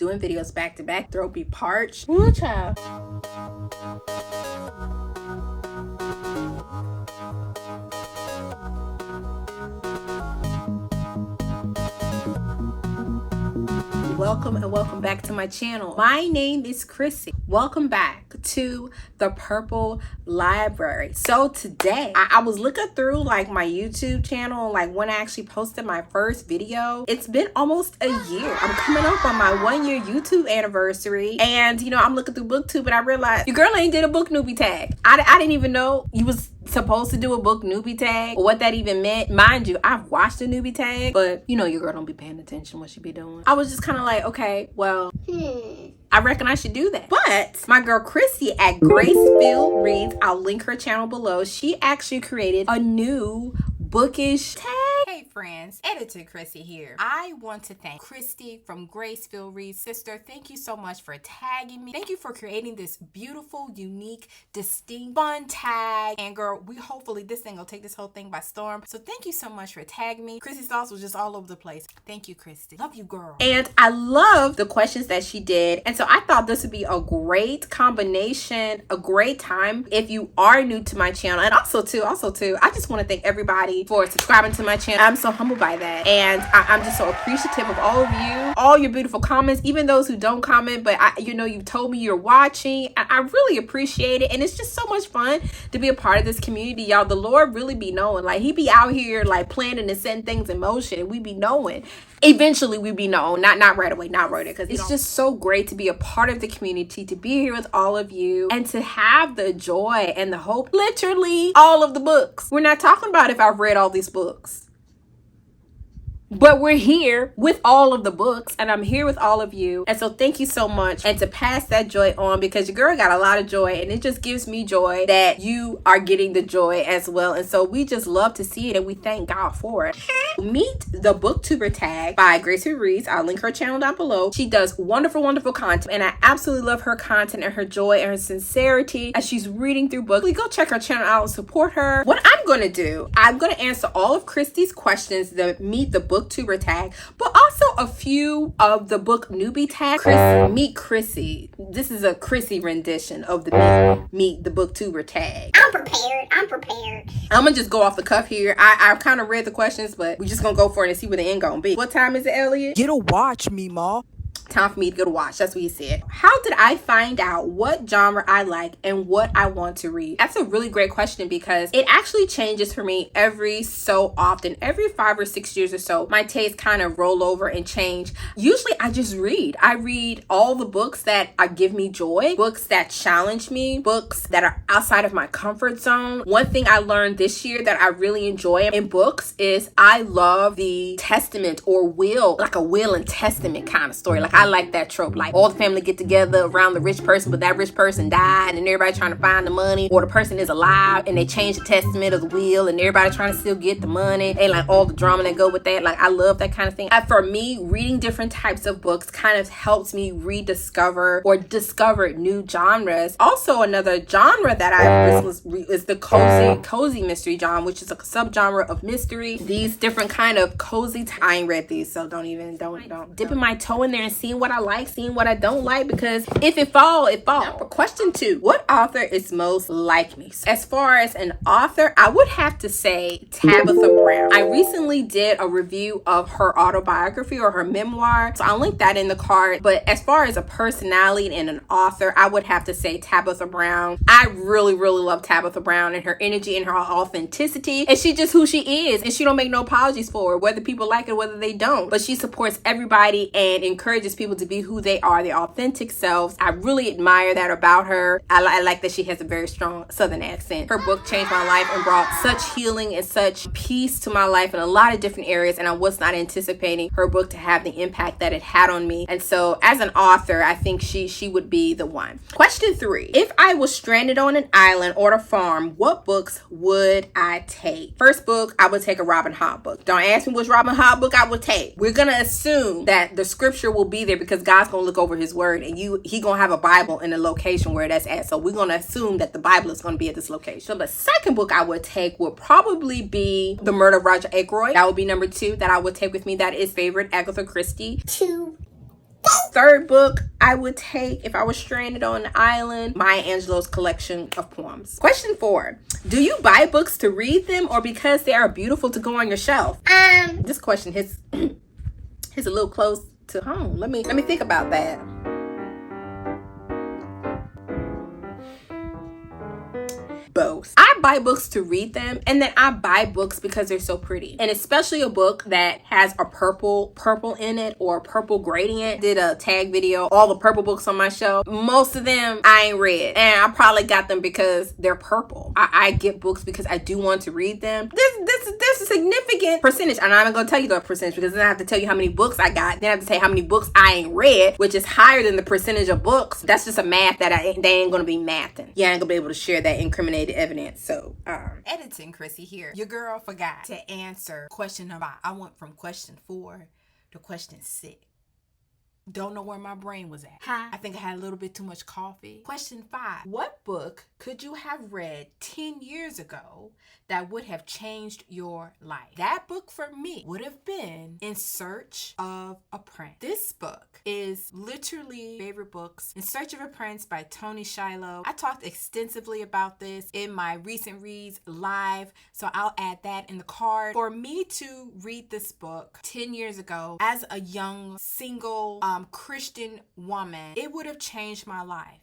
doing videos back to back. Throat be parched. Woo, child. Welcome and welcome back to my channel. My name is Chrissy. Welcome back to the Purple Library. So today I was looking through like my YouTube channel, like when I actually posted my first video. It's been almost a year. I'm coming up on my 1-year YouTube anniversary, and you know, I'm looking through BookTube and I realized your girl ain't did a book newbie tag. I didn't even know you was supposed to do a book newbie tag or what that even meant. Mind you, I've watched a newbie tag, but you know your girl don't be paying attention what she be doing. I was just kind of like, okay, well, I reckon I should do that. But my girl Chrissy at Gracefield Reads, I'll link her channel below. She actually created a new bookish tag. Hey friends, Editor Chrissy here. I want to thank Christy from Gracefield Reads. Sister, thank you so much for tagging me. Thank you for creating this beautiful, unique, distinct, fun tag. And girl, hopefully this thing will take this whole thing by storm. So thank you so much for tagging me. Chrissy's thoughts was just all over the place. Thank you, Christy. Love you, girl. And I love the questions that she did. And so I thought this would be a great combination, a great time if you are new to my channel. And also too, I just want to thank everybody for subscribing to my channel. I'm so humbled by that, and I'm just so appreciative of all of you, all your beautiful comments, even those who don't comment, but you know, you've told me you're watching. I really appreciate it, and it's just so much fun to be a part of this community, y'all. The Lord really be knowing, like he be out here like planning and setting things in motion, and we be knowing. Eventually we be known, not right away, because it's just so great to be a part of the community, to be here with all of you, and to have the joy and the hope, literally all of the books. We're not talking about if I've read all these books, but we're here with all of the books, and I'm here with all of you. And so thank you so much. And to pass that joy on, because your girl got a lot of joy, and it just gives me joy that you are getting the joy as well. And so we just love to see it, and we thank God for it. Meet the BookTuber Tag by Gracefield Reads. I'll link her channel down below. She does wonderful, wonderful content, and I absolutely love her content and her joy and her sincerity as she's reading through books. Please go check her channel out and support her. What I'm going to do, I'm going to answer all of Christy's questions that meet the BookTuber Tag, but also a few of the book newbie tag. Meet Chrissy. This is a Chrissy rendition of the meet the BookTuber Tag. I'm prepared. I'm gonna just go off the cuff here. I kind of read the questions, but we're just gonna go for it and see where the end gonna be. What time is it, Elliot? Get a watch, Meemaw. Time for me to go to watch. That's what he said. How did I find out what genre I like and what I want to read? That's a really great question, because it actually changes for me every so often. Every 5 or 6 years or so, my tastes kind of roll over and change. Usually I just read. I read all the books that give me joy, books that challenge me, books that are outside of my comfort zone. One thing I learned this year that I really enjoy in books is I love the testament or will, like a will and testament kind of story. Like I like that trope, like all the family get together around the rich person, but that rich person died and everybody trying to find the money, or the person is alive and they change the testament of the will and everybody trying to still get the money, and like all the drama that go with that. Like I love that kind of thing. For me, reading different types of books kind of helps me rediscover or discover new genres. Also, another genre that I is the cozy mystery genre, which is a subgenre of mystery. These different kind of cozy, I ain't read these, so don't dipping my toe in there and seeing what I like, seeing what I don't like, because if it fall, it fall. Now, for question 2, what author is most like me? As far as an author, I would have to say Tabitha Brown. I recently did a review of her autobiography or her memoir, so I'll link that in the card. But as far as a personality and an author, I would have to say Tabitha Brown. I really, really love Tabitha Brown and her energy and her authenticity, and she just who she is, and she don't make no apologies for it, whether people like it, whether they don't. But she supports everybody and encourages people to be who they are, their authentic selves. I really admire that about her. I like that she has a very strong Southern accent. Her book changed my life and brought such healing and such peace to my life in a lot of different areas, and I was not anticipating her book to have the impact that it had on me. And so as an author, I think she would be the one. Question 3, if I was stranded on an island or a farm, what books would I take? First book, I would take a Robin Hood book. Don't ask me which Robin Hood book I would take. We're gonna assume that the scripture will be there, because God's gonna look over his word, and he gonna have a Bible in the location where that's at. So we're gonna assume that the Bible is gonna be at this location. So the second book I would take would probably be The Murder of Roger Ackroyd. That would be number 2 that I would take with me. That is favorite Agatha Christie. 2. Third book I would take if I was stranded on an island, Maya Angelou's collection of poems. Question 4. Do you buy books to read them or because they are beautiful to go on your shelf? This question hits a little close to home. Let me think about that. Both. I buy books to read them, and then I buy books because they're so pretty. And especially a book that has a purple in it or a purple gradient. Did a tag video, all the purple books on my shelf. Most of them I ain't read, and I probably got them because they're purple. I get books because I do want to read them. There's a significant percentage. I'm not even gonna tell you the percentage because then I have to tell you how many books I got. Then I have to tell you how many books I ain't read, which is higher than the percentage of books. That's just a math that they ain't gonna be mathing. Yeah, I ain't gonna be able to share that incriminating evidence. So editing Chrissy here. Your girl forgot to answer question number 5. I went from question 4 to question 6. Don't know where my brain was at. I think I had a little bit too much coffee. Question 5. What book could you have read 10 years ago that would have changed your life? That book for me would have been In Search of a Prince. This book is literally favorite books. In Search of a Prince by Tony Shiloh. I talked extensively about this in my recent reads live, so I'll add that in the card. For me to read this book 10 years ago as a young single Christian woman, it would have changed my life.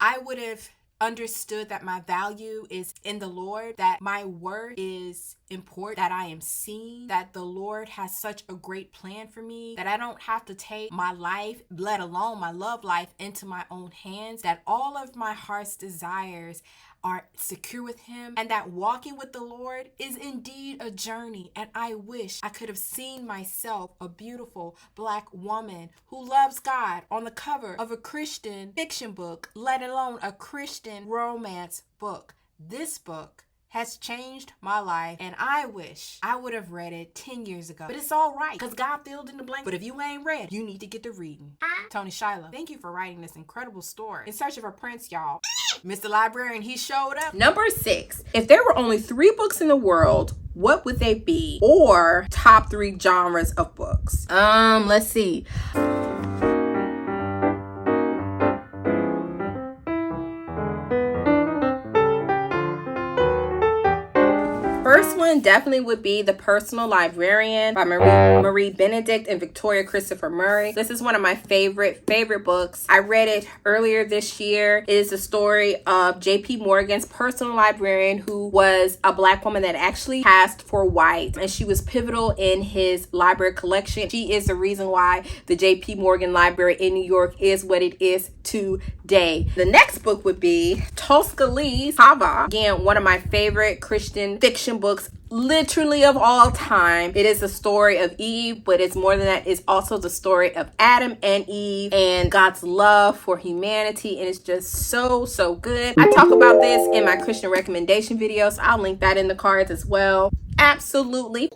I would have understood that my value is in the Lord, that my worth is important, that I am seen, that the Lord has such a great plan for me, that I don't have to take my life, let alone my love life, into my own hands, that all of my heart's desires are secure with Him, and that walking with the Lord is indeed a journey. And I wish I could have seen myself, a beautiful Black woman who loves God, on the cover of a Christian fiction book, let alone a Christian romance book. This book has changed my life, and I wish I would have read it 10 years ago. But it's all right, because God filled in the blank. But if you ain't read, you need to get to reading. Tony Shiloh, thank you for writing this incredible story. In Search of a Prince, y'all. Mr. Librarian, he showed up. Number 6. If there were only 3 books in the world, what would they be? Or top 3 genres of books? Let's see. First one definitely would be The Personal Librarian by Marie Benedict and Victoria Christopher Murray. This is one of my favorite books. I read it earlier this year. It is the story of J.P. Morgan's personal librarian, who was a Black woman that actually passed for white, and she was pivotal in his library collection. She is the reason why the J.P. Morgan Library in New York is what it is today. The next book would be Tosca Lee's Hava. Again, one of my favorite Christian fiction books literally of all time. It is the story of Eve, but it's more than that. It's also the story of Adam and Eve and God's love for humanity, and it's just so good. I talk about this in my Christian recommendation videos. I'll link that in the cards as well. Absolutely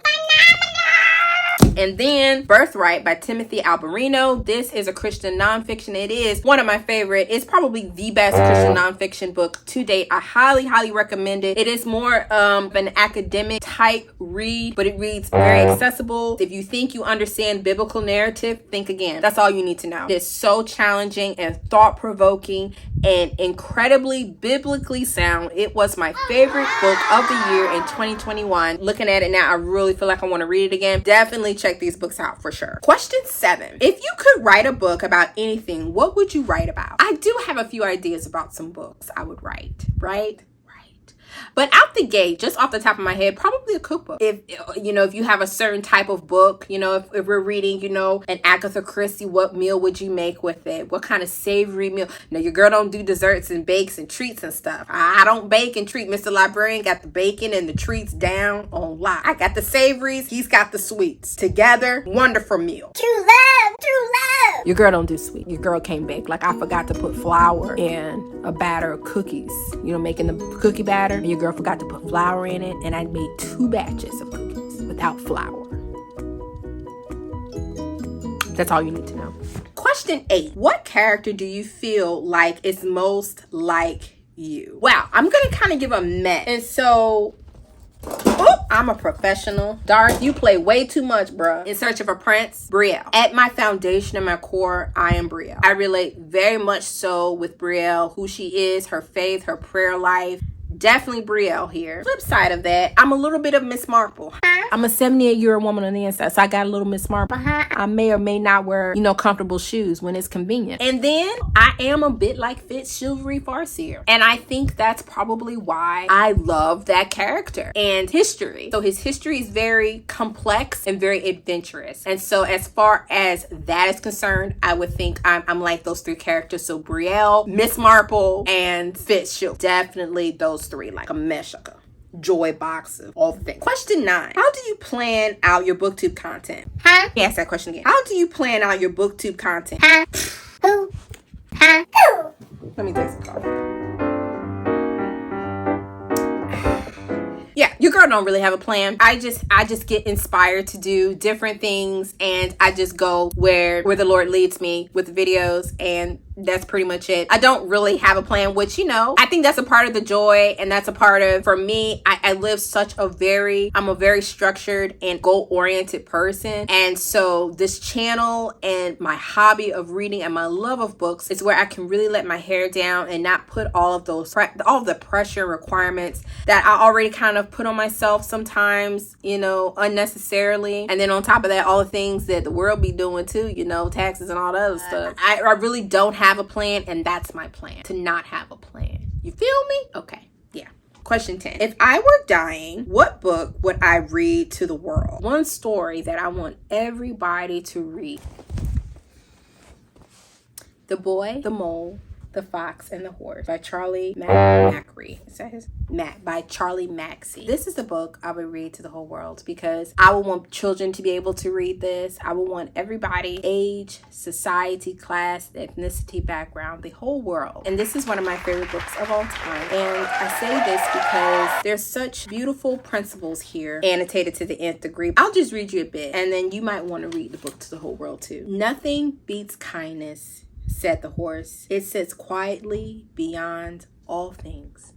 And then Birthright by Timothy Alberino. This is a Christian nonfiction. It is one of my favorite. It's probably the best Christian nonfiction book to date. I highly recommend it. It is more of an academic type read, but it reads very accessible. If you think you understand biblical narrative, think again. That's all you need to know. It is so challenging and thought-provoking and incredibly biblically sound. It was my favorite book of the year in 2021. Looking at it now, I really feel like I want to read it again. Definitely check these books out for sure. Question 7. If you could write a book about anything, what would you write about? I do have a few ideas about some books I would write, right? But out the gate, just off the top of my head, probably a cookbook. If you have a certain type of book, if we're reading, an Agatha Christie, what meal would you make with it? What kind of savory meal? Now, your girl don't do desserts and bakes and treats and stuff. I don't bake and treat. Mr. Librarian got the bacon and the treats down on lock. I got the savories. He's got the sweets. Together, wonderful meal. True love, true love. Your girl don't do sweet. Your girl can't bake. Like, I forgot to put flour in a batter of cookies. Making the cookie batter. And your girl forgot to put flour in it, and I made 2 batches of cookies without flour. That's all you need to know. Question 8. What character do you feel like is most like you? Wow, I'm gonna kind of give a mess. And so, I'm a professional. Darth, you play way too much, bruh. In Search of a Prince, Brielle. At my foundation and my core, I am Brielle. I relate very much so with Brielle, who she is, her faith, her prayer life. Definitely Brielle here. Flip side of that, I'm a little bit of Miss Marple. I'm a 78-year-old woman on the inside, so I got a little Miss Marple. I may or may not wear, comfortable shoes when it's convenient. And then I am a bit like Fitz Chivalry Farseer. And I think that's probably why I love that character and history. So his history is very complex and very adventurous. And so as far as that is concerned, I would think I'm like those three characters. So Brielle, Miss Marple, and Fitz Chivalry. Definitely those three, like a mesh, like a joy box of all the things. Question 9. How do you plan out your BookTube content? Huh? Ask that question again. How do you plan out your BookTube content? Huh? Who? Huh? Who? Let me take some coffee. Yeah, your girl don't really have a plan. I just get inspired to do different things, and I just go where the Lord leads me with videos, and that's pretty much it. I don't really have a plan, which, I think that's a part of the joy, and that's a part of, for me, I live I'm a very structured and goal-oriented person. And so this channel and my hobby of reading and my love of books is where I can really let my hair down and not put all of the pressure and requirements that I already kind of put on myself sometimes, unnecessarily. And then on top of that, all the things that the world be doing too, taxes and all that other stuff. I really don't have a plan, and that's my plan, to not have a plan. You feel me? Okay. Yeah. Question 10. If I were dying, what book would I read to the world? One story that I want everybody to read. The Boy, the Mole, the Fox, and the Horse by Charlie Macri. Is that his? By Charlie Maxey. This is the book I would read to the whole world, because I would want children to be able to read this. I would want everybody, age, society, class, ethnicity, background, the whole world. And this is one of my favorite books of all time. And I say this because there's such beautiful principles here, annotated to the nth degree. I'll just read you a bit, and then you might want to read the book to the whole world too. Nothing beats kindness, said the horse. It sits quietly beyond all things.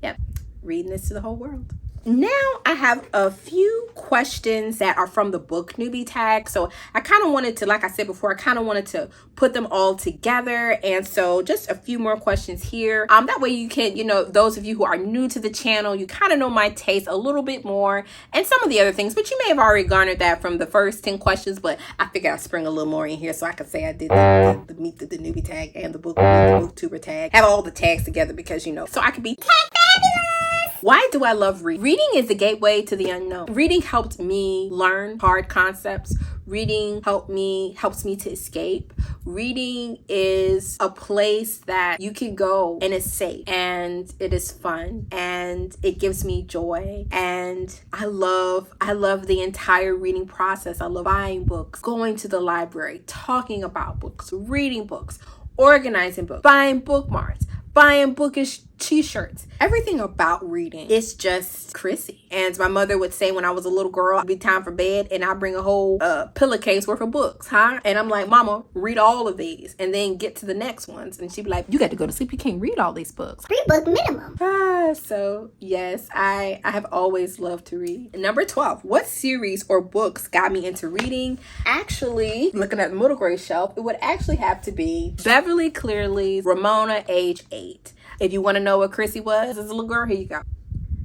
Yep, reading this to the whole world. Now I have a few questions that are from the Book Newbie tag. So I kind of wanted to, like I said before, I kind of wanted to put them all together. And so just a few more questions here. That way you can, those of you who are new to the channel, you kind of know my taste a little bit more and some of the other things, but you may have already garnered that from the first 10 questions, but I figured I'd spring a little more in here so I could say I did the Meet the Newbie tag and the BookTuber tag. Have all the tags together because, so I could be fabulous. Why do I love reading? Reading is the gateway to the unknown. Reading helped me learn hard concepts. Reading helps me to escape. Reading is a place that you can go and it's safe and it is fun and it gives me joy. And I love the entire reading process. I love buying books, going to the library, talking about books, reading books, organizing books, buying bookmarks, buying bookish t-shirts. Everything about reading is just Chrissy. And my mother would say when I was a little girl, it'd be time for bed and I'd bring a whole pillowcase worth of books, huh? And I'm like, Mama, read all of these and then get to the next ones. And she'd be like, you got to go to sleep. You can't read all these books. 3 book minimum. So yes, I have always loved to read. Number 12, what series or books got me into reading? Actually, looking at the middle grade shelf, it would actually have to be Beverly Clearly's Ramona, age 8. If you want to know what Chrissy was as a little girl, here you go.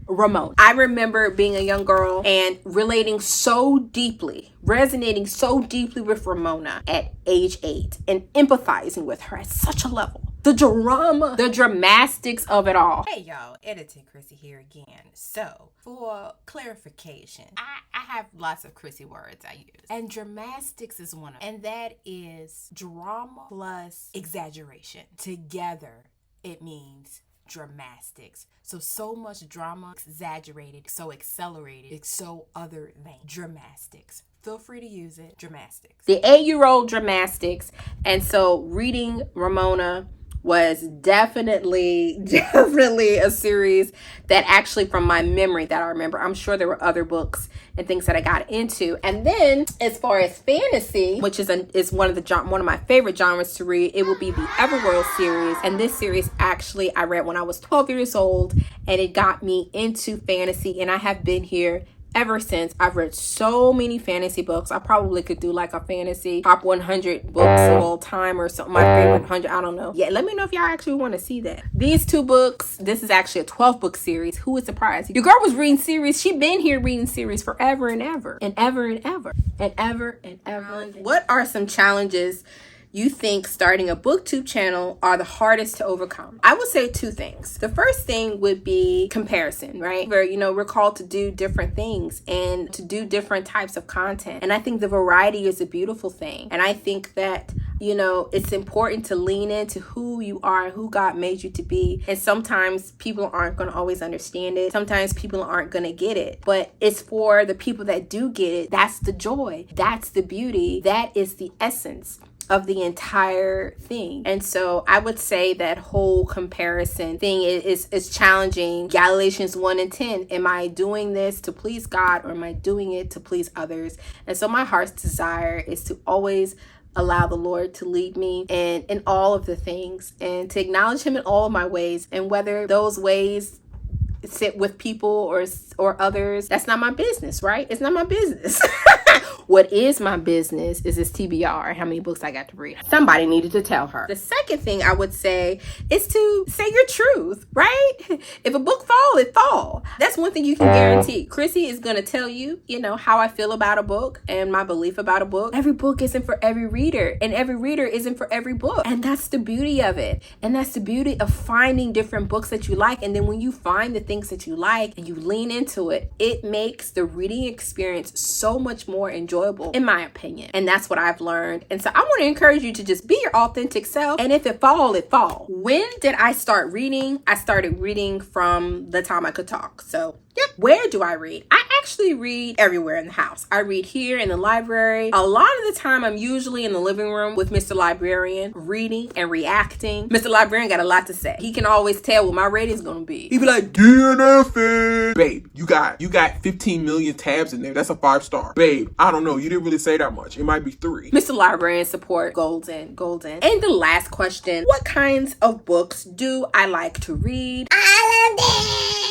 Ramona. I remember being a young girl and resonating so deeply with Ramona at age 8 and empathizing with her at such a level. The drama, the dramatics of it all. Hey y'all, Editor Chrissy here again. So, for clarification, I have lots of Chrissy words I use. And dramatics is one of them. And that is drama plus exaggeration. Together, it means dramatics. So much drama, exaggerated, so accelerated, so other than dramatics. Feel free to use it. Dramatics. The 8-year-old dramatics. And so reading Ramona was definitely a series that actually, from my memory that I remember, I'm sure there were other books and things that I got into. And then as far as fantasy, which is one of my favorite genres to read, it will be the Everworld series. And this series actually I read when I was 12 years old, and it got me into fantasy, and I have been here ever since. I've read so many fantasy books. I probably could do like a fantasy top 100 books of all time or something. My favorite 100, I don't know. Yeah, let me know if y'all actually want to see that. These 2 books, this is actually a 12 book series. Who is surprised? Your girl was reading series. She been here reading series forever and ever and ever and ever and ever and ever. What are some challenges you think starting a BookTube channel are the hardest to overcome? I would say 2 things. The first thing would be comparison, right? Where, we're called to do different things and to do different types of content. And I think the variety is a beautiful thing. And I think that, it's important to lean into who you are and who God made you to be. And sometimes people aren't going to always understand it. Sometimes people aren't going to get it. But it's for the people that do get it. That's the joy. That's the beauty. That is the essence of the entire thing. And so I would say that whole comparison thing is challenging. Galatians 1:10. Am I doing this to please God, or am I doing it to please others? And so my heart's desire is to always allow the Lord to lead me in all of the things, and to acknowledge him in all of my ways. And whether those ways sit with people or others, that's not my business, right? It's not my business. What is my business is this TBR, how many books I got to read. Somebody needed to tell her. The second thing I would say is to say your truth, right? If a book fall, it fall. That's one thing you can guarantee. Chrissy is going to tell you, how I feel about a book and my belief about a book. Every book isn't for every reader, and every reader isn't for every book. And that's the beauty of it. And that's the beauty of finding different books that you like. And then when you find the things that you like and you lean into it, it makes the reading experience so much more enjoyable, in my opinion. And that's what I've learned. And so I want to encourage you to just be your authentic self. And if it fall, it fall. When did I start reading? I started reading from the time I could talk. So yep. Where do I read? I actually read everywhere in the house. I read here in the library. A lot of the time, I'm usually in the living room with Mr. Librarian, reading and reacting. Mr. Librarian got a lot to say. He can always tell what my rating's gonna be. He be like, DNF, babe, you got 15 million tabs in there. That's a 5-star. Babe, I don't know. You didn't really say that much. It might be 3. Mr. Librarian support, golden. And the last question, what kinds of books do I like to read? I love it.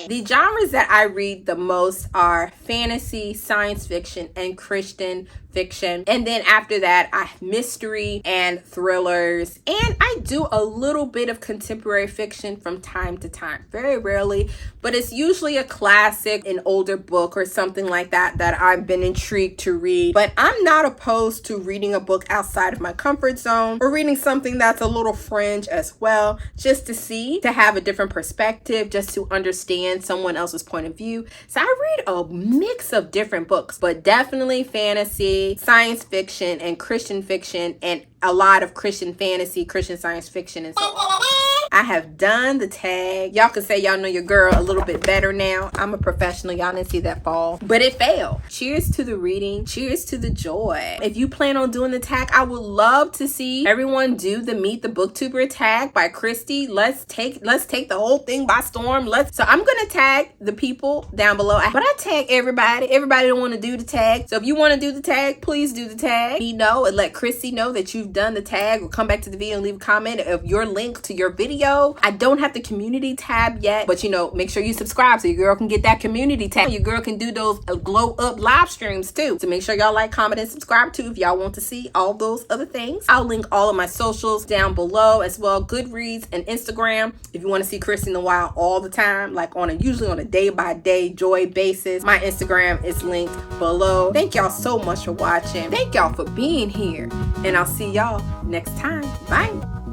The genres that I read the most are fantasy, science fiction, and Christian fiction. And then after that, I have mystery and thrillers. And I do a little bit of contemporary fiction from time to time. Very rarely, but it's usually a classic, an older book or something like that I've been intrigued to read. But I'm not opposed to reading a book outside of my comfort zone, or reading something that's a little fringe as well, just to have a different perspective, just to understand someone else's point of view. So I read a mix of different books, but definitely fantasy, science fiction, and Christian fiction, and a lot of Christian fantasy, Christian science fiction, and so on. I have done the tag. Y'all can say y'all know your girl a little bit better now. I'm a professional. Y'all didn't see that fall, but it failed. Cheers to the reading. Cheers to the joy. If you plan on doing the tag, I would love to see everyone do the Meet the BookTuber Tag by Christy. Let's take the whole thing by storm. So I'm gonna tag the people down below, but I tag everybody. Everybody don't want to do the tag. So if you want to do the tag, please do the tag. Me know and let Christy know that you've done the tag, or come back to the video and leave a comment of your link to your video. I don't have the community tab yet, but make sure you subscribe so your girl can get that community tab. Your girl can do those glow up live streams too. So make sure y'all like, comment, and subscribe too if y'all want to see all those other things. I'll link all of my socials down below as well, Goodreads and Instagram. If you want to see Christy in the wild all the time, like usually on a day-by-day joy basis, my Instagram is linked below. Thank y'all so much for watching. Thank y'all for being here, and I'll see y'all next time. Bye.